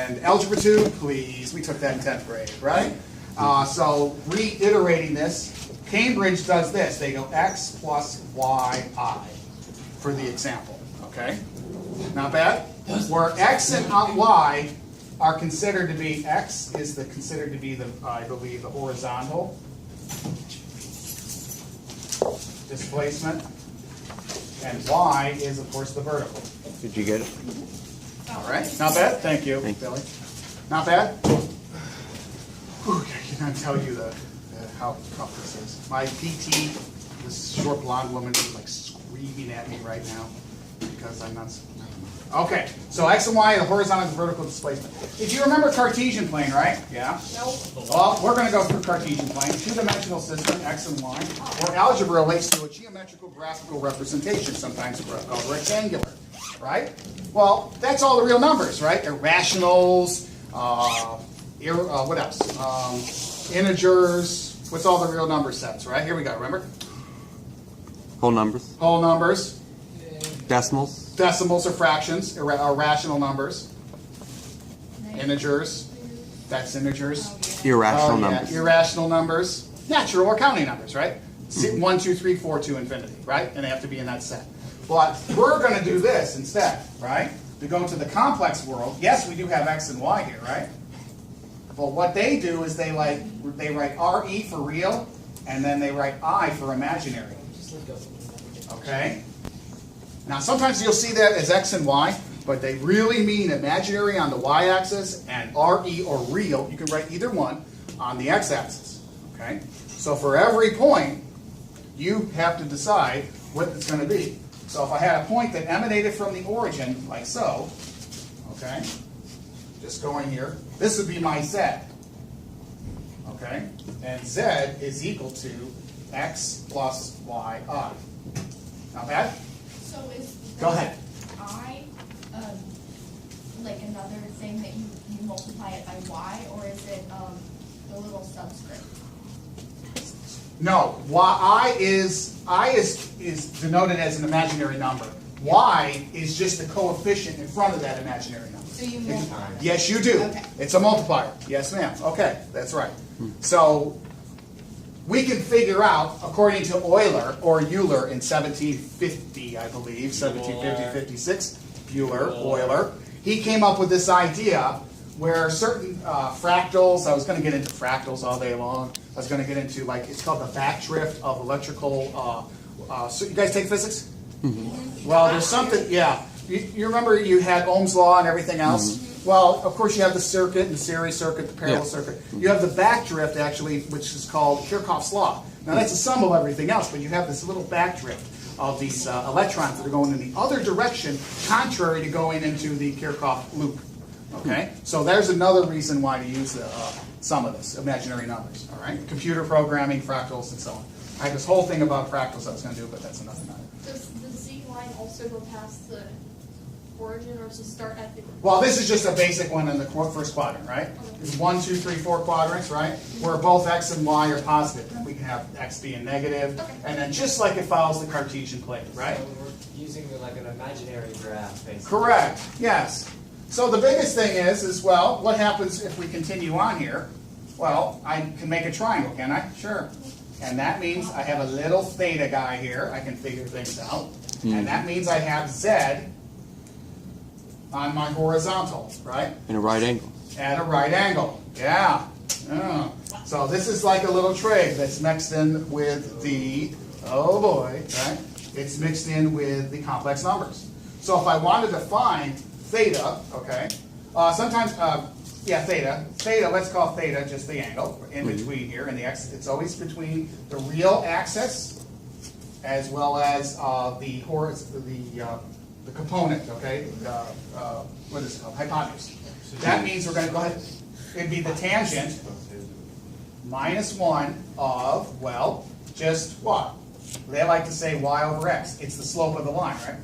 And algebra 2, please. We took that in 10th grade, right? So reiterating this, Cambridge does this. They go x plus yi for the example, okay? Not bad? Where x and y are considered to be, x is considered to be the, I believe, the horizontal displacement, and y is, of course, the vertical. Did you get it? All right, not bad. Thank you, Billy. Not bad. Whew, I cannot tell you how tough this is. My PT, this short blonde woman, is like screaming at me right now because I'm not. Okay, so x and y are the horizontal and vertical displacement. If you remember Cartesian plane, right? Yeah? Nope. Well, we're going to go through Cartesian plane, two-dimensional system, x and y, where algebra relates to a geometrical graphical representation, sometimes called rectangular, right? Well, that's all the real numbers, right? Irrationals, what else? Integers. What's all the real number sets, right? Here we go, remember? Whole numbers. Whole numbers. Decimals. Decimals are fractions, are rational numbers. Integers, that's integers. Irrational numbers. Irrational numbers. Natural or counting numbers, right? 1, 2, 3, 4 to infinity, right? And they have to be in that set. But we're going to do this instead, right? We go into the complex world. Yes, we do have x and y here, right? But what they do is they write RE for real, and then they write I for imaginary. Okay? Now, sometimes you'll see that as x and y, but they really mean imaginary on the y-axis and RE or real, you can write either one, on the x-axis. Okay? So for every point, you have to decide what it's going to be. So if I had a point that emanated from the origin, like so, okay, just going here, this would be my z. Okay? And z is equal to x plus yi. Not bad? So is Go ahead. I like another thing that you multiply it by y, or is it the little subscript? No, I is denoted as an imaginary number. Y is just the coefficient in front of that imaginary number. So you multiply. Yes, you do. Okay. It's a multiplier. Yes, ma'am. Okay, that's right. So we can figure out, according to Euler in 1750, I believe, 1750-56, Euler, he came up with this idea where certain fractals, I was going to get into fractals all day long. I was going to get into, like, it's called the backdrift of electrical, so you guys take physics? Mm-hmm. Well, there's something, yeah. You remember you had Ohm's law and everything else? Mm-hmm. Well, of course you have the circuit, the series circuit, the parallel circuit. You have the backdrift, actually, which is called Kirchhoff's law. Now, that's a sum of everything else, but you have this little backdrift of these electrons that are going in the other direction, contrary to going into the Kirchhoff loop. Okay? So there's another reason why to use some of this, imaginary numbers. All right? Computer programming, fractals, and so on. I had this whole thing about fractals I was going to do, but that's another matter. Does the Z line also go past the origin, or does it start at the... Well, this is just a basic one in the first quadrant, right? It's 1, 2, 3, 4 quadrants, right? Where both x and y are positive. And we can have x being negative. And then just like it follows the Cartesian plane, right? So we're using like an imaginary graph, basically. Correct, yes. So the biggest thing is, well, what happens if we continue on here? Well, I can make a triangle, can I? Sure. And that means I have a little theta guy here. I can figure things out. And that means I have z on my horizontal, right? In a right angle. At a right angle, yeah. So this is like a little trig that's mixed in with the, oh boy, right? It's mixed in with the complex numbers. So if I wanted to find theta, okay, sometimes, theta, let's call theta just the angle in between here and the x. It's always between the real axis as well as the component, okay, what is it called, hypotenuse. That means we're going to go ahead, it'd be the tangent minus 1 of, well, just what? They like to say y over x. It's the slope of the line, right?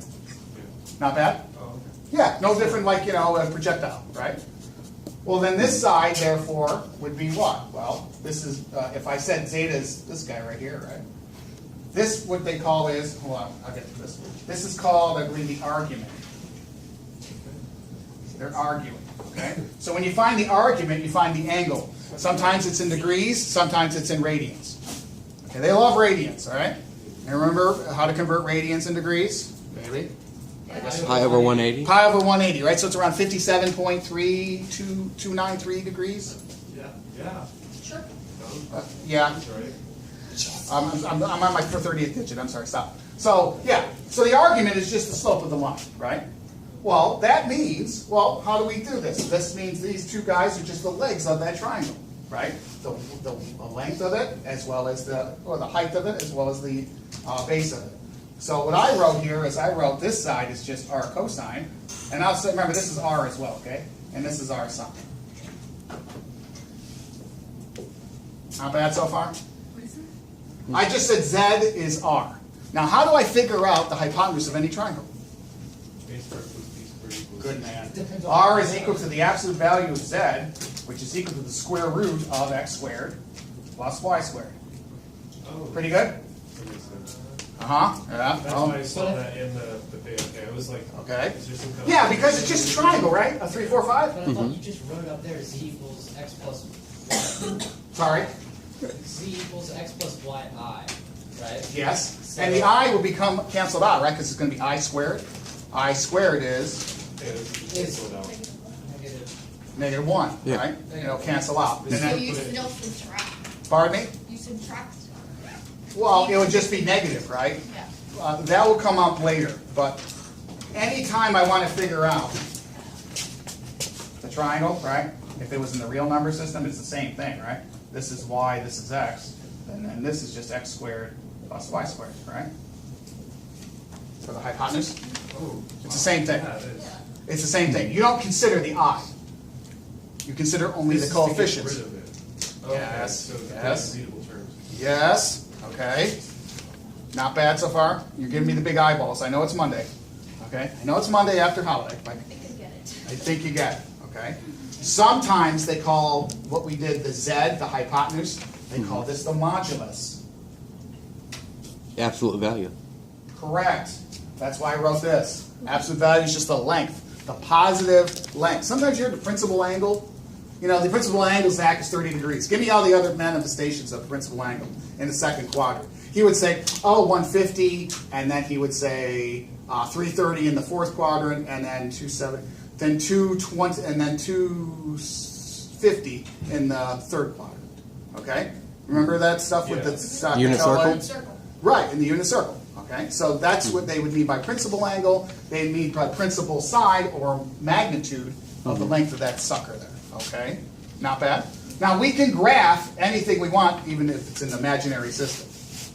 Not bad? Yeah, no different like, a projectile, right? Well, then this side, therefore, would be what? Well, this is, if I said zeta is this guy right here, right? This, what they call is, hold on, I'll get to this. This is called, I believe, the argument. They're arguing. Okay? So when you find the argument, you find the angle. Sometimes it's in degrees, sometimes it's in radians. Okay, they love radians, all right? And remember how to convert radians into degrees? Maybe. Pi over 180. Pi over 180, right? So it's around 57.3293 degrees. Yeah. Sure. Yeah. That's right. I'm on my 30th digit. I'm sorry, stop. So, yeah. So the argument is just the slope of the line, right? Well, that means, well, how do we do this? This means these two guys are just the legs of that triangle, right? The length of it, as well as the height of it, as well as the base of it. So what I wrote here is I wrote this side is just r cosine, and I'll say, remember, this is r as well, okay? And this is r sine. Not bad so far? I just said z is r. Now, how do I figure out the hypotenuse of any triangle? A squared plus B squared equals. Good man. R is equal to the absolute value of z, which is equal to the square root of x squared plus y squared. Oh, Pretty good? that makes sense. Uh-huh. Yeah. That's why I saw that in the thing. Okay, I was like, Okay. is there some kind of- Yeah, because it's just a triangle, right? A 3, 4, 5? But I thought you just wrote up there z equals x plus y. Sorry. Z equals x plus yi, right? Yes. And the I will become canceled out, right? Because it's going to be I squared. I squared is Yeah, this is canceled out. Negative. -1, Yeah. right? It'll cancel out. And So then, you still subtract. pardon me? You subtract. Well, it would just be negative, right? Yeah. That will come up later, but anytime I want to figure out the triangle, right? If it was in the real number system, it's the same thing, right? This is y, this is x, and then this is just x squared plus y squared, right? For the hypotenuse, Oh, it's the same thing. yeah, it is. It's the same thing. You don't consider the I. You consider only This the is to get coefficients. rid of it. Okay, Yes, so it's yes. readable terms. Yes, okay. Not bad so far. You're giving me the big eyeballs. I know it's Monday. Okay? I know it's Monday after holiday. I think I get it. I think you get it, okay? Sometimes they call what we did the Z, the hypotenuse, they call this the modulus. Absolute value. Correct. That's why I wrote this. Absolute value is just the length, the positive length. Sometimes you hear the principal angle. You know, the principal angle, Zach, is 30 degrees. Give me all the other manifestations of the principal angle in the second quadrant. He would say, oh, 150, and then he would say 330 in the fourth quadrant, and then 270, then 220, and then 250 in the third quadrant. Okay? Remember that stuff with the Unit circle? Circle. Right, in the unit circle. Okay, so that's what they would mean by principal angle. They mean by principal side or magnitude of the length of that sucker there. Okay, not bad. Now we can graph anything we want, even if it's an imaginary system.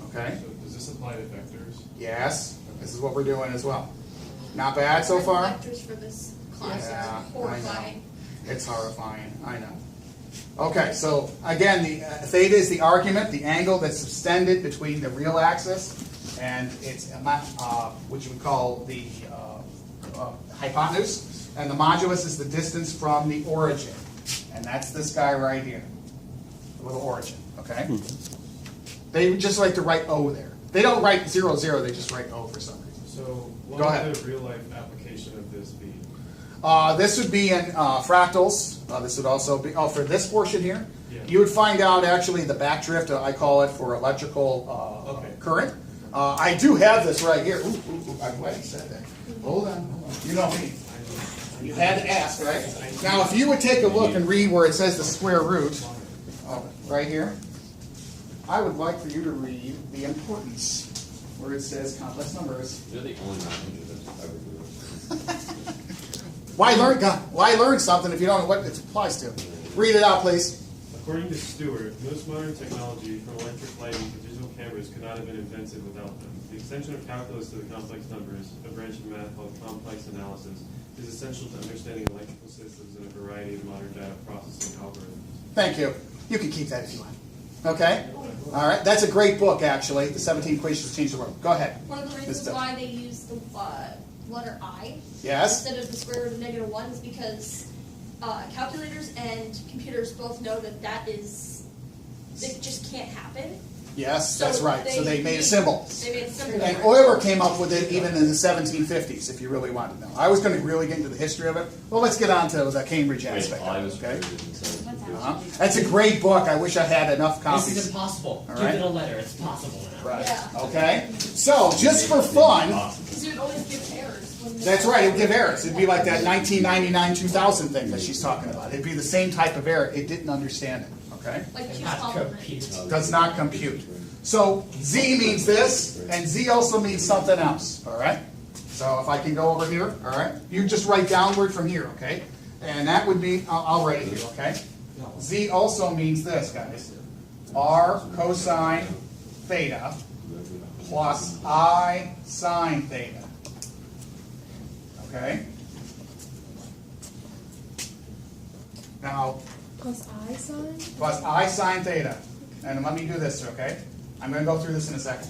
Okay. So does this apply to vectors? Yes, this is what we're doing as well. Not bad so far. Vectors for this class Yeah, is horrifying. It's horrifying. I know. Okay, so again, the theta is the argument, the angle that's extended between the real axis and its which we call the hypotenuse, and the modulus is the distance from the origin, and that's this guy right here, the little origin. Okay. They just like to write O there. They don't write 0, 0. They just write O for some reason. So what Go ahead. would the real life application of this be? This would be in fractals. This would also be, for this portion here, Yeah. you would find out actually the backdrift, I call it, for electrical Okay. current. I do have this right here. Ooh, I'm glad you said that. Hold on. You know me. You had to ask, right? Now, if you would take a look and read where it says the square root, right here, I would like for you to read the importance where it says complex numbers. You're the only non-major that's ever do this. Why learn something if you don't know what it applies to? Read it out, please. According to Stewart, most modern technology, from electric lighting to digital cameras, could not have been invented without them. The extension of calculus to the complex numbers, a branch of math called complex analysis, is essential to understanding electrical systems and a variety of modern data processing algorithms. Thank you. You can keep that if you want. Okay? All right. That's a great book, actually. The 17 Equations to Change the World. Go ahead. One of the reasons Mr. why they use the letter I Yes? instead of the square root of -1 is because calculators and computers both know that it just can't happen. Yes, that's right. So they made a symbol. They made a symbol. And Euler came up with it even in the 1750s, if you really want to know. I was going to really get into the history of it. Well, let's get on to the Cambridge aspect. I was Okay? created in 1750. That's a great book. I wish I had enough This is copies. impossible. All Give right. it a letter. It's possible now. Right. Yeah. Okay? So, just for fun, Because it would always give errors. that's right, it would give errors. It'd be like that 1999-2000 thing that she's talking about. It'd be the same type of error. It didn't understand it. Okay? Like And Q's not complement. compute. Does not compute. So Z means this, and Z also means something else, all right? So if I can go over here, all right? You just write downward from here, okay? And that would be, I'll write it here, okay? Z also means this, guys. R cosine theta plus I sine theta. Okay? Now, Plus I sine? plus I sine theta. And let me do this, okay? I'm going to go through this in a second.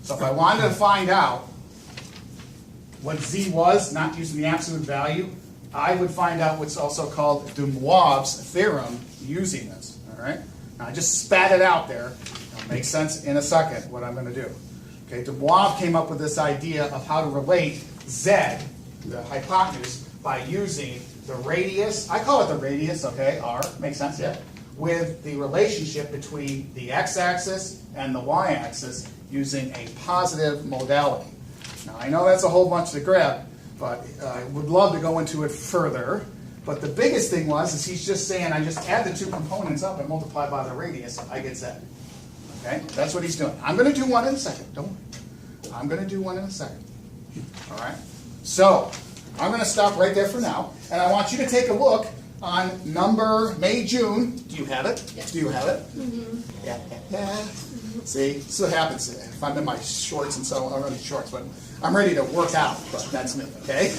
So if I wanted to find out what Z was, not using the absolute value, I would find out what's also called de Moivre's theorem using this, all right? Now I just spat it out there. It'll make sense in a second what I'm going to do. Okay, de Moivre came up with this idea of how to relate Z, the hypotenuse, by using the radius, I call it the radius, okay, R, makes sense, yeah, with the relationship between the x-axis and the y-axis using a positive modality. Now, I know that's a whole bunch to grab, but I would love to go into it further. But the biggest thing is he's just saying, I just add the two components up and multiply by the radius, I get Z. Okay, that's what he's doing. I'm going to do one in a second, don't worry. I'm going to do one in a second. All right, so I'm going to stop right there for now, and I want you to take a look on number May, June. Do you have it? Yes. Do you have it? Mm-hmm. Yeah. See, this is what happens if I'm in my shorts and so I'm running shorts, but I'm ready to work out, but that's me, okay?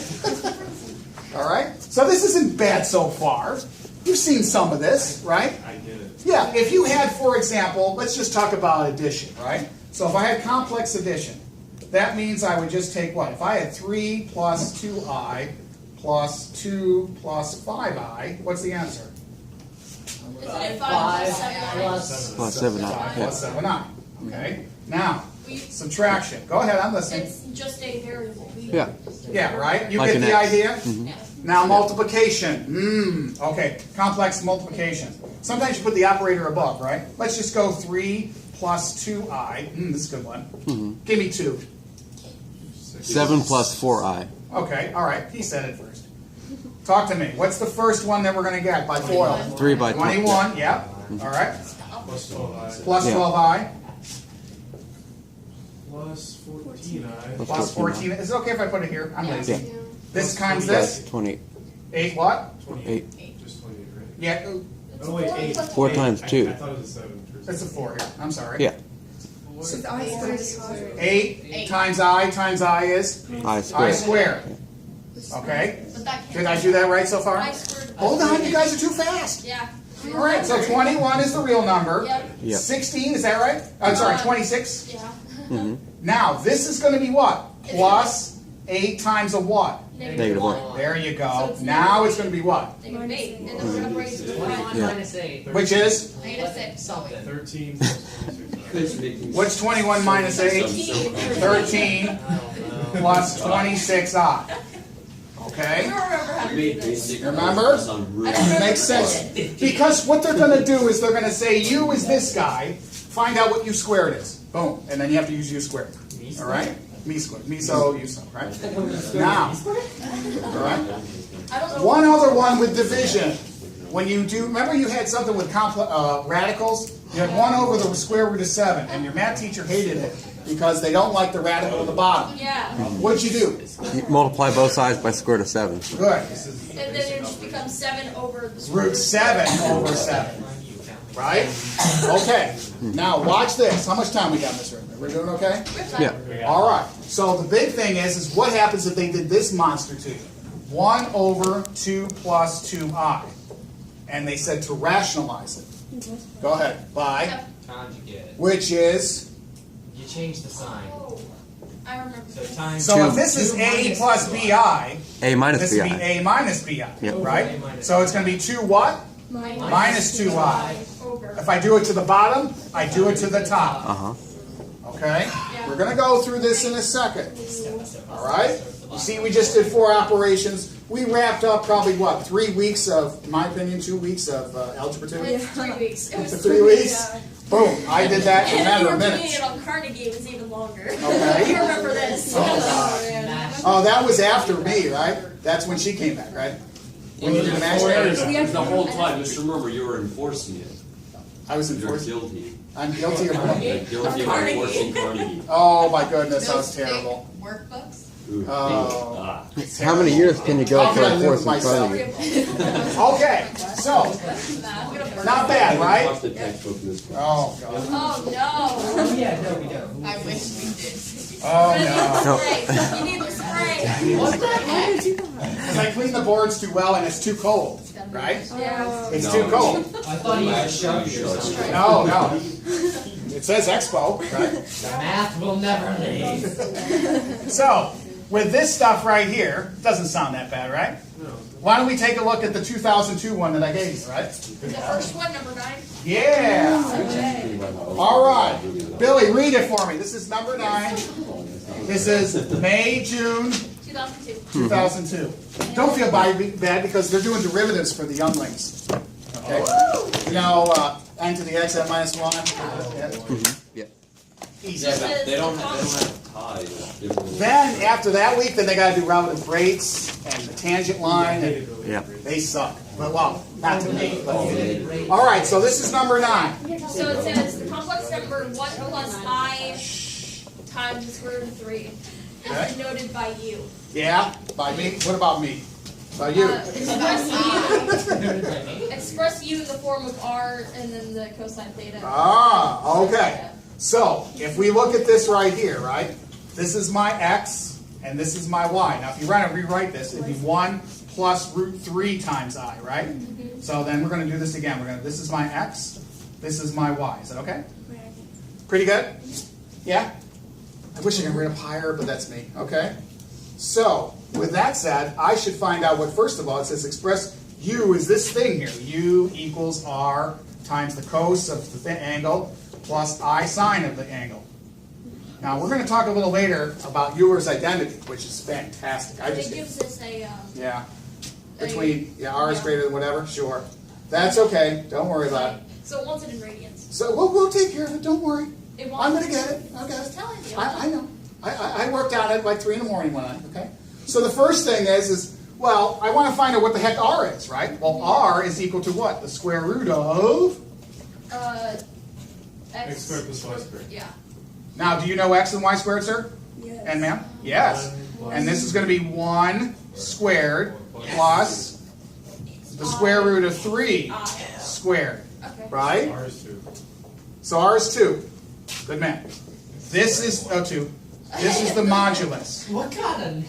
All right? So this isn't bad so far. You've seen some of this, right? I get it. Yeah, if you had, for example, let's just talk about addition, right? So if I had complex addition, that means I would just take what? If I had 3 plus 2i plus 2 plus 5i, what's the answer? Isn't it 5 5 plus 7? plus Plus 7i. 5 plus 7i. Okay? Now, We- subtraction. Go ahead, I'm listening. It's just a variable. Yeah. Yeah, right? You Like get an the X. idea? Yeah. Now multiplication. Okay, complex multiplication. Sometimes you put the operator above, right? Let's just go 3 plus 2i. This is a good one. Give me 2. 7 plus 4i. Okay, all right. He said it first. Talk to me. What's the first one that we're going to get by FOIL? 3 by 20. 21, yeah. All right. Plus 12i. Plus Yeah. 12i. Plus 14i. Plus 14. Is it okay if I put it here? I'm lazy. Yeah. This times this. 20. 8 what? 28. 8. Just 28, right? Yeah, Oh, wait, 8. 4 times 2. I thought it was a 7. it's a 4 here. I'm sorry. Yeah. Is I squared 8 times I is I I squared. squared. Okay? But that can't. Did I do that right so far? I squared. Hold on, you guys are too fast. Yeah. All right, so 21 is the real number. Yep. Yep. 16, is that right? I'm sorry, 26. Yeah. Now, this is going to be what? Plus 8 times a what? Negative 1. There you So go. it's Now negative it's going to be what? Negative 8. And then we're going to raise it to 21 Yeah. minus 8. Which is? Negative 6. Something. 13 plus 26i. What's 21 minus 8? 13 I don't know. plus 26i. Okay? I don't remember how to do this. Remember? I Makes sense. Because what they're going to do is they're going to say u is this guy, find out what u squared is. Boom. And then you have to use u squared. All right? Me squared. Me so, u so, right? Now, all right? I don't know. One other one with division. When you do, remember you had something with radicals? You had 1 over the square root of 7, and your math teacher hated it because they don't like the radical at the bottom. Yeah. What'd you do? You multiply both sides by square root of 7. Good. And then it just becomes 7 over the square Root 7 over 7. Right? Okay. Now watch this. How much time we got in this room? We're doing okay? Yeah. All right. So the big thing is what happens if they did this monster to you? 1 over 2 plus 2i. And they said to rationalize it. Go ahead. By. Conjugate. Which is. You change the sign. Oh, I remember. So times So if this is 2 a minus plus 2i. bi, A minus this would be bi. a minus bi. Yep. Right? A minus So it's going to be 2 what? minus Minus 2i. Over over. If I do it to the bottom, I do it to the top. Uh-huh. Okay? We're going to go through this in a second. All right? You see, we just did 4 operations. We wrapped up probably, what, 3 weeks of, in my opinion, 2 weeks of Algebra 2? It's 3 weeks. It was 3 weeks? Boom. I did that in a And matter you of were doing minutes. it on Carnegie, it was even longer. Okay. You remember this. Oh, that was after me, right? That's when she came back, right? When you did the max errors? The whole time, Mr. Murmer, you were enforcing it. I was You're enforcing. guilty. I'm guilty of what? You're guilty of Carnegie. enforcing Carnegie. Oh my goodness, that Those was terrible. big workbooks. Ooh. Oh. Ah. How many years can you go How for can I live with enforcing myself? Carnegie? Okay, so, not bad, right? Watch the textbook this time. Oh, God. Oh no. Oh, yeah, no, we don't. I wish we did. Oh, no. Spray. You need the spray. What the heck? Because I clean the boards too well and it's too cold, right? Yeah. It's too cold. I thought he was a sharpshooter. No, no. It says Expo, right? The math will never leave. So, with this stuff right here, doesn't sound that bad, right? No. Why don't we take a look at the 2002 one that I gave you, right? The first one, number 9. Yeah! All right. Billy, read it for me. This is number 9. This is May, June 2002. 2002. Don't feel bad because they're doing derivatives for the younglings. Okay? You know, n to the x at minus 1. Yeah. Yeah. Easy. Yeah, but they don't have ties. Then, after that week, then they got to do relative rates and the tangent line. And Yeah. they suck. Well, not to me. But all right, so this is number 9. So it says the complex number 1 plus I times the square root of 3 Okay. is denoted by you. Yeah? By me? What about me? By you? Express u in the form of r and then the cosine theta. Ah, okay. So, if we look at this right here, right? This is my x, and this is my y. Now, if you want to rewrite this, it'd be 1 plus root 3 times I, right? So then we're going to do this again. This is my x, this is my y. Is that okay? Pretty good? Yeah? I wish I could read up higher, but that's me. Okay? So, with that said, I should find out what, first of all, it says express u is this thing here. U equals r times the cos of the angle plus I sine of the angle. Now, we're going to talk a little later about Euler's identity, which is fantastic. I It just gives us a yeah. Between, R is greater than whatever? Sure. That's okay. Don't worry about it. So it wants it in radians. So we'll take care of it. Don't worry. It wants I'm going to get it. I'll get Just it. telling you. I know. I worked on it like 3 in the morning one night, okay? So the first thing is, well, I want to find out what the heck R is, right? Well, R is equal to what? The square root of? X squared plus y squared. Yeah. Now, do you know x and y squared, sir? Yes. And ma'am? Yes. And this is going to be 1 squared plus the square root of 3 squared, Okay. right? R is 2. So R is 2. Good man. This is, 2. This is the modulus. What kind of...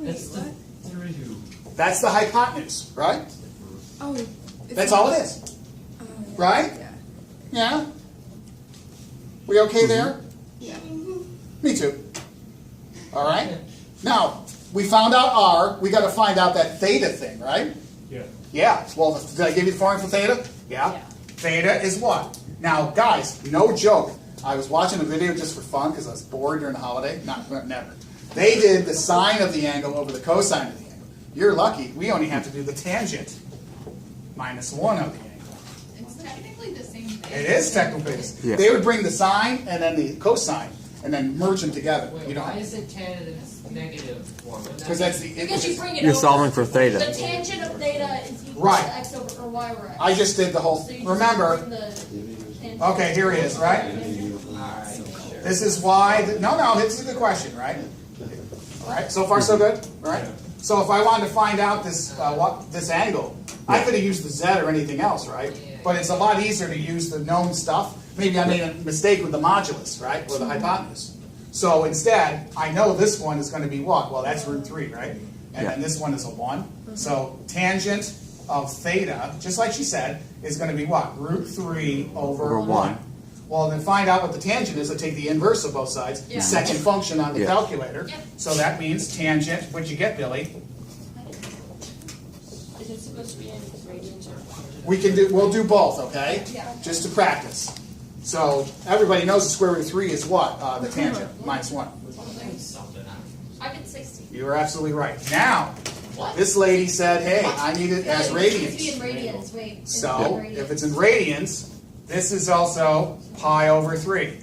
That's the... That's the hypotenuse, right? Oh. it's That's not- all it is, Oh, yeah. right? Yeah. Yeah? We okay there? Yeah. Me too. All right? Now, we found out R. We got to find out that theta thing, right? Yeah. Yeah. Well, did I give you the formula for theta? Yeah. Yeah. Theta is what? Now, guys, no joke. I was watching a video just for fun because I was bored during the holiday. Never. They did the sine of the angle over the cosine of the angle. You're lucky. We only have to do the tangent minus 1 of the angle. It's technically the same thing. It is technically. Yeah. They would bring the sine and then the cosine and then merge them together. Wait, You know, why is it tan in its negative form? because that's the. Because you bring it You're over. solving for The theta. tangent of theta is equal Right. to x over or y over x. I just did the whole. So you just Remember. bring the tangent. Okay, here it is, right? Alright, sure. This is why. No, this is a good question, right? All right. So far, so good. All right. So if I wanted to find out this this angle, I could have used the z or anything else, right? But it's a lot easier to use the known stuff. Maybe I made a mistake with the modulus, right, or the hypotenuse. So instead, I know this one is going to be what? Well, that's root 3, right? And then this one is a 1. So tangent of theta, just like she said, is going to be what? Root 3 over 1. Well, then find out what the tangent is. I take the inverse of both sides. Yeah. Second function on the Yeah. calculator. Yeah. So that means tangent. What'd you get, Billy? Is it supposed to be in radians? We'll do both, okay? Yeah. Just to practice. So everybody knows the square root of 3 is what? The tangent, minus 1. Something. I get 60. You are absolutely right. Now, What? this lady said, hey, I need it as It needs to be in radians. radians, wait. It's So, in if it's in radians, this is also pi over 3.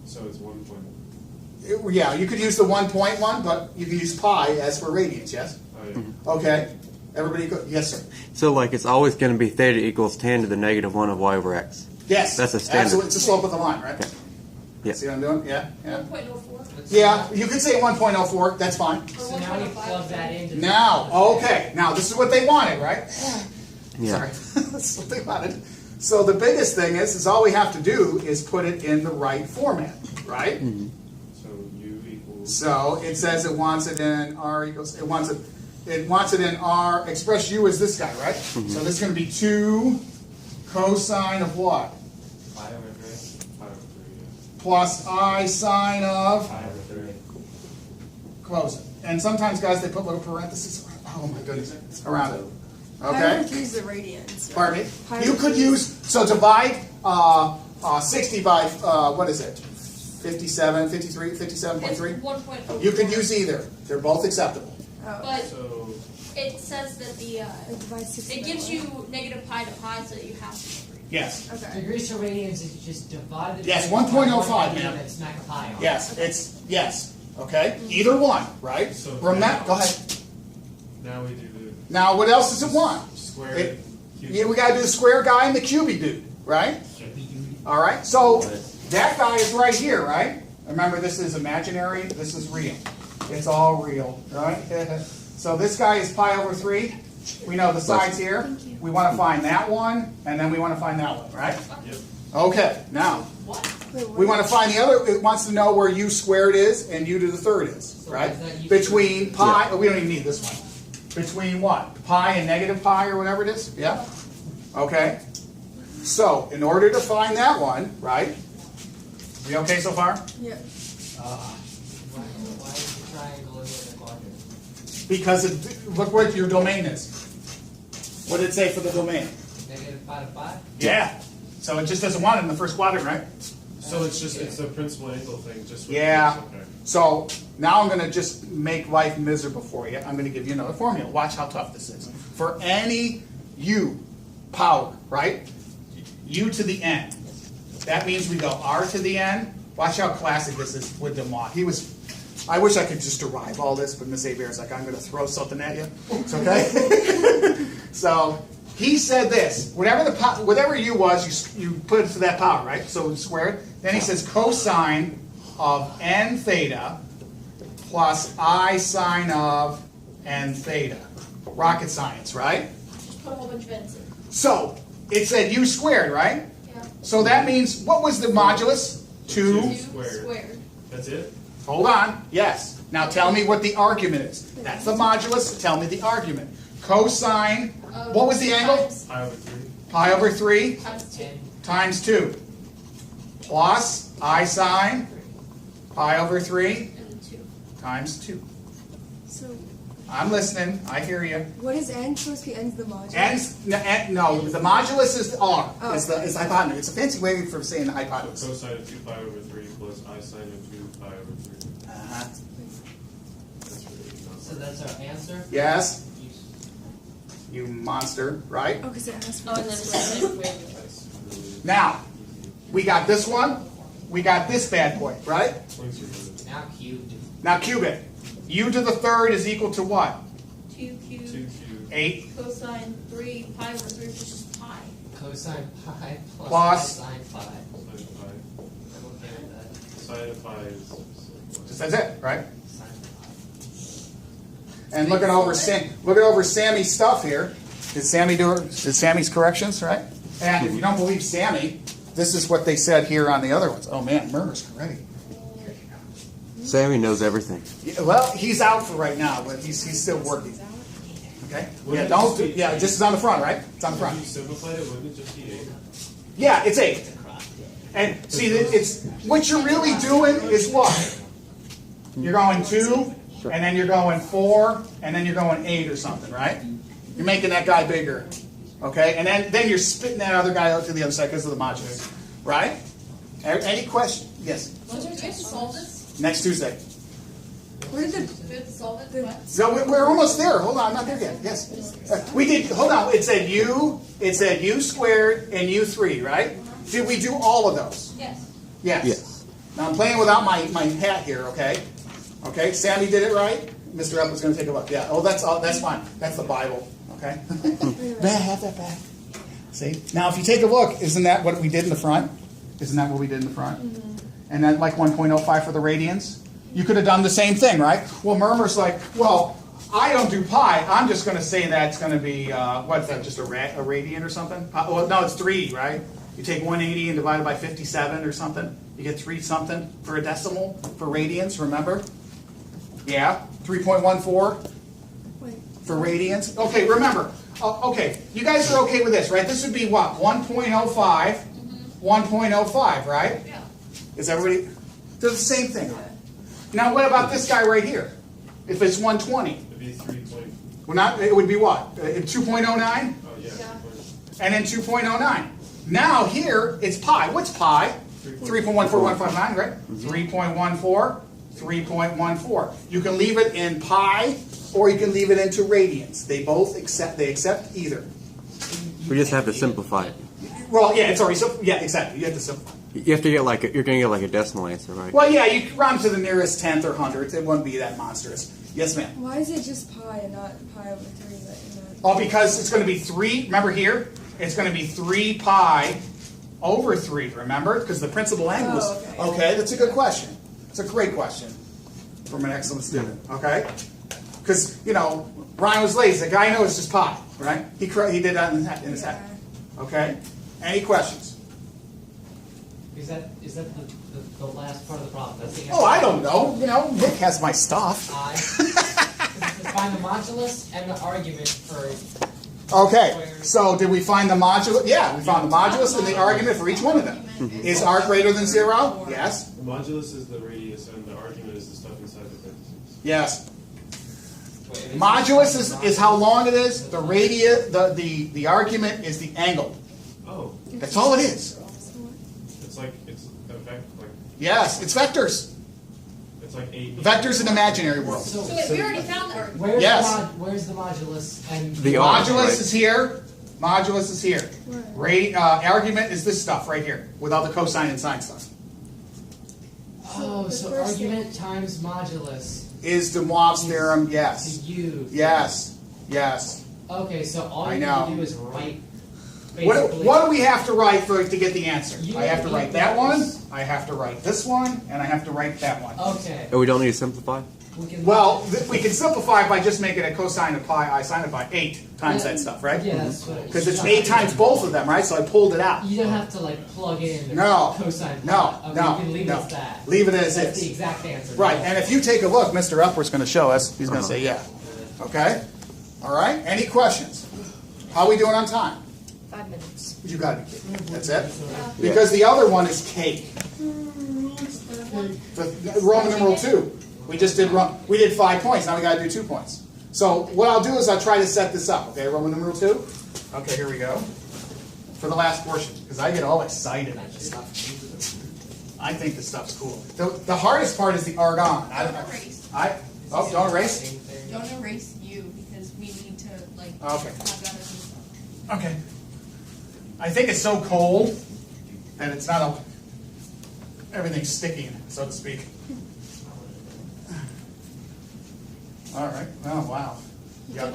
So it's 1 point. Yeah, you could use the 1.1, but you could use pi as for radians, yes? Oh, yeah. Okay. Everybody go, yes, sir. So like it's always going to be theta equals tan to the negative 1 of y over x. Yes. That's a standard. Absolutely. It's the slope of the line, right? Yeah. See what I'm doing? Yeah, yeah. 1.04. Yeah, you could say 1.04, that's fine. Or So now we 1.05. plug that into. Now, okay, now this is what they wanted, right? Yeah. Sorry, that's what they wanted. So the biggest thing is all we have to do is put it in the right format, right? So U equals. So it says it wants it in R equals, it wants it in R, express U as this guy, right? So this is going to be 2 cosine of what? Pi over 3. Pi over 3, yeah. Plus I sine of, Pi over 3. close it. And sometimes, guys, they put little parentheses, oh my goodness, around it. I Okay? would use the radians. Right? Pardon me? Pi You over could three. use, so divide 60 by, what is it? 57, 53, It's 57.3? 1.04. You could use either. They're both acceptable. Oh, But So it says that like divide 60 it by gives one. you negative pi to pi, so that you have to. Yes. Okay. Degrees to radians is you just divide the. Yes, degree by 1.05, one ma'am. And smack a pi on. Yes, it's, yes. Okay? Either one, right? So Remember, go ahead. now we do the Now, what else does it want? square. It- cube. Yeah, we gotta do the square guy and the cubey dude, right? All right, so that guy is right here, right? Remember, this is imaginary, this is real. It's all real, right? So this guy is pi over 3. We know the sides here. We want to find that one, and then we want to find that one, right? Yep. Okay, now, What? Wait, we want to find the other, it wants to know where u squared is and u to the third is, So right? is that u Between pi, oh, we don't even need this one. Between what? Pi and negative pi or whatever it is? Yeah? Okay. So, in order to find that one, right? We okay so far? Yeah. Why is the triangle in the quadrant? Because look what your domain is. What did it say for the domain? Negative pi to pi? Yeah. So it just doesn't want it in the first quadrant, right? So it's a principal angle thing, just with Yeah. this, okay. So now I'm going to just make life miserable for you. I'm going to give you another formula. Watch how tough this is. For any u power, right? U to the n. That means we go r to the n. Watch how classic this is with Demois. I wish I could just derive all this, but Miss Abear's like, I'm going to throw something at you. It's okay? So he said this. Whatever u was, you put it to that power, right? So it's squared. Then he says cosine of n theta plus I sine of n theta. Rocket science, right? Just put a whole bunch of n's in. So it said u squared, right? Yeah. So that means, what was the modulus? 2. 2 Squared. squared. That's it? Hold on. Yes. Now tell me what the argument is. That's the modulus. Tell me the argument. Cosine, what was the angle? Times, Pi over 3. Pi over 3 times 2. times 2 plus I sine pi over 3 And 2. times 2. So, I'm listening. I hear you. what is n supposed to be? N's the modulus? No, the modulus is r. Oh, Is the hypotenuse. It's a fancy way for saying the So hypotenuse. cosine of 2 pi over 3 plus I sine of 2 pi over 3. Uh-huh. That's really not So that's our answer? Yes, You- you monster, right? Oh, because it asks for Oh, and then the it's square. like, That's really Now, easy. we got this one. We got this bad boy, right? Points are good. Now cubed. Now cube it. U to the third is equal to what? 2 cubed 2 cubed. 8 cosine 3 pi over 3, which is just pi. Cosine pi plus, Plus- I sine pi. Sine pi. I'm okay with Sine of pi is. Just that's it, right? that. Sine pi. And looking over Sammy's stuff here. Did Sammy's corrections, right? And if you don't believe Sammy, this is what they said here on the other ones. Oh man, Murmer's ready. Sammy knows everything. Yeah, well, he's out for right now, but he's still working. Okay? Yeah, don't do, yeah, this is on the front, right? It's on the If front. you simplified it, wouldn't it just be 8? Yeah, it's 8. And see, it's what you're really doing is what? You're going 2, and then you're going 4, and then you're going 8 or something, right? You're making that guy bigger. Okay, and then you're spitting that other guy out to the other side because of the modulus, right? Any question? Yes. Do we have to solve this? Next Tuesday. Where did Do we have to solve it? What? So we're almost there. Hold on, I'm not there yet. Yes. We did. Hold on. It said u squared and u3, right? Did we do all of those? Yes. Yes. Yes. Now I'm playing without my hat here. Okay. Okay. Sammy did it right. Mr. Up was going to take a look. Yeah. Oh, that's fine. That's the Bible. Okay. Have that back. See. Now, if you take a look, isn't that what we did in the front? Isn't that what we did in the front? And then like 1.05 for the radians. You could have done the same thing, right? Well, Murmer's like, well, I don't do pi. I'm just going to say that's going to be, what's that, just a radian or something? Well, no, it's 3, right? You take 180 and divide it by 57 or something. You get 3 something for a decimal for radians, remember? Yeah, 3.14 Wait. for radians. Okay, remember. Okay, you guys are okay with this, right? This would be what? 1.05, 1.05, right? Yeah. Is everybody? They're the same thing. Now, what about this guy right here? If it's 120, It'd be 3 point. well, not it would be what? 2.09, Oh yeah. and then 2.09. Now here it's pi. What's pi? 3.14159, right? 3.14, 3.14. You can leave it in pi, or you can leave it into radians. They both accept. They accept either. We just have to simplify it. Well, yeah, it's already yeah, exactly. You have to simplify. You have to get like you're going to get like a decimal answer, right? Well, yeah, you can round to the nearest tenth or hundredth. It wouldn't be that monstrous. Yes, ma'am. Why is it just pi and not pi over 3? Oh, because it's going to be 3. Remember here, it's going to be 3 pi over 3. Remember, because the principal angle is. Oh, Okay, that's a good question. It's a great question from an excellent student. Okay, because Ryan was lazy. The guy knows it's just pi, right? He did that in his head. Okay. Any questions? Is that the last part of the problem? That's the answer. Oh, I don't know. Nick has my stuff. Find the modulus and the argument for. Okay, so did we find the modulus? Yeah, we found the modulus and the argument for each one of them. Is r greater than 0? Yes. The modulus is the radius, and the argument is the stuff inside the parentheses. Yes. Modulus is how long it is. The radius, the argument is the angle. Oh, That's all it is. it's a vector. Yes, it's vectors. It's like 8. Vectors in imaginary world. So wait, we already found the argument. Where's Yes. where's the modulus and The R, Modulus right? is here. Modulus is here. Argument is this stuff right here, without the cosine and sine stuff. Oh, The so first argument times modulus Is de Moivre's theorem? to Yes. u. Yes. Yes. Okay, so all I you know. need to do is write. What do we have to write to get the answer? You I have to need write that one, vectors. I have to write this one, and I have to write that one. Okay. Oh, we don't need to simplify? We can. Well, we can simplify by just making a cosine of pi, I sine of pi, 8 times that stuff, right? Yeah, that's what. Because it's 8 times both of them, right? So I pulled it out. You don't have to like plug in. the No. Cosine. No, Okay, no, You can leave no. it as that. Leave it as That's the is. exact answer. Right, and if you take a look, Mr. Upward's going to show us. He's going to say yeah. Okay? All right? Any questions? How are we doing on time? 5 minutes. You got to be kidding. That's it? Because the other one is cake. The Roman numeral 2. We just did 5 points. Now we got to do 2 points. So what I'll do is I'll try to set this up. Okay, Roman numeral 2. Okay, here we go. For the last portion, because I get all excited at this stuff. I think this stuff's cool. The hardest part is the argon. I don't know. Don't erase. Don't erase you because we need to Okay. have that as a stuff. Okay. I think it's so cold that it's not everything's sticking, so to speak. All right. Oh, wow. Yeah.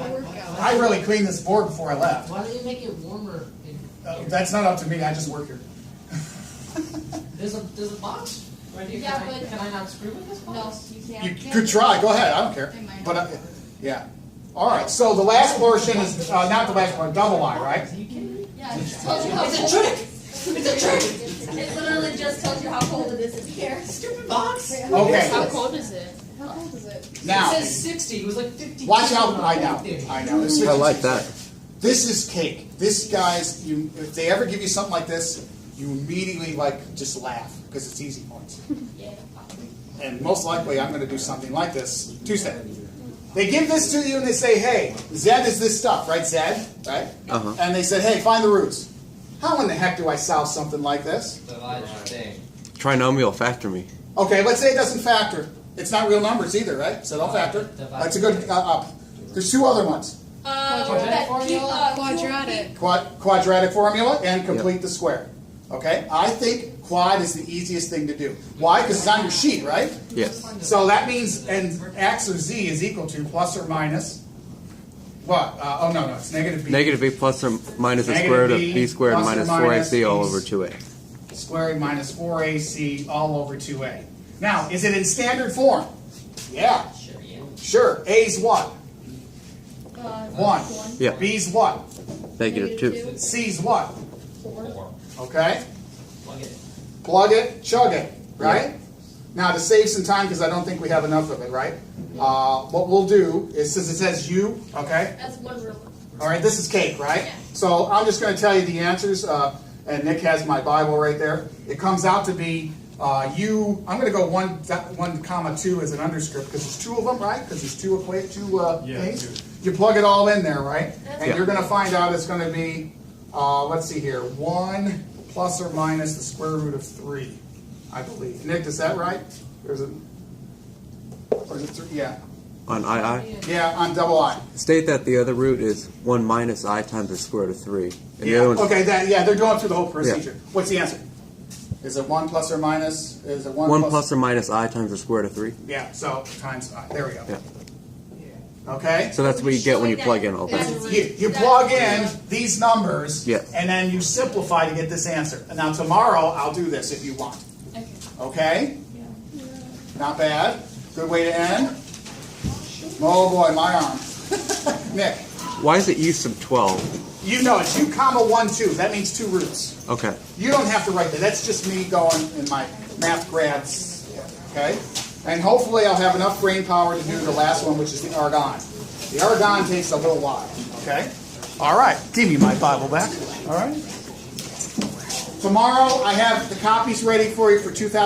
I really cleaned this board before I left. Why don't you make it warmer? In here? That's not up to me. I just work here. There's a box right here. Yeah, can but- can I not screw with this No, box? you can't. You could try. Go ahead. I don't care. They might But not. yeah. All right. So the last portion is not the last one. Double I, right? Are you kidding me? Yeah, it just tells you how It's a cold. trick. It's a trick. It literally just tells you how cold it is in here. Stupid box. Okay. How cold is it? How cold is it? Now, It says 60. It was like 50. watch out. I know. I know. This is- I like that. This is cake. This, guys, if they ever give you something like this, you immediately just laugh because it's easy points. Yeah. And most likely, I'm going to do something like this Tuesday. They give this to you and they say, hey, Z is this stuff, right? Z, right? Uh-huh. And they said, hey, find the roots. How in the heck do I solve something like this? Divide your thing. Trinomial factor me. Okay, let's say it doesn't factor. It's not real numbers either, right? So don't factor. That's a good there's two other ones. That Quadratic. Quadratic formula and complete the square. Okay? I think quad is the easiest thing to do. Why? Because it's on your sheet, right? Yes. So that means, and x or z is equal to plus or minus, what? Oh, no, it's negative b. Negative b plus or minus the Negative square root of b b squared plus or minus minus 4ac all b over 2a. Squared minus 4ac all over 2a. Now, is it in standard form? Yeah. Sure, yeah. Sure. A's what? 1. Yeah. B's what? Negative 2. C's what? 4. Okay. Plug it. Plug it, chug it, right? Now, to save some time, because I don't think we have enough of it, right? What we'll do is, since it says U, okay? That's one room. All right, this is cake, right? Yeah. So I'm just going to tell you the answers, and Nick has my Bible right there. It comes out to be U. I'm going to go 1, comma 2 as an underscript because there's two of them, right? Because there's two things. You plug it all in there, right? And you're going to find out it's going to be, let's see here, 1 plus or minus the square root of 3, I believe. Nick, is that right? Or is it 3? Yeah. On II? Yeah, on double I. State that the other root is 1 minus I times the square root of 3. And the Yeah. other one's Okay. They're going through the whole procedure. What's the answer? Is it 1 plus or minus? Is it 1 plus or minus I times the square root of 3. Yeah. So times I. There we go. Yeah. Okay. So that's what you get when you plug in all that. You plug in these numbers, Yes. and then you simplify to get this answer. And now tomorrow I'll do this if you want. Okay. Okay. Not bad. Good way to end. Oh boy, my arm. Nick, Why is it U sub 12? you know it's U comma 1 2. That means 2 roots. Okay. You don't have to write that. That's just me going in my math grads. Okay? And hopefully I'll have enough brain power to do the last one, which is the argon. The argon takes a little while. Okay? All right. Give me my Bible back. All right? Tomorrow I have the copies ready for you for 2000.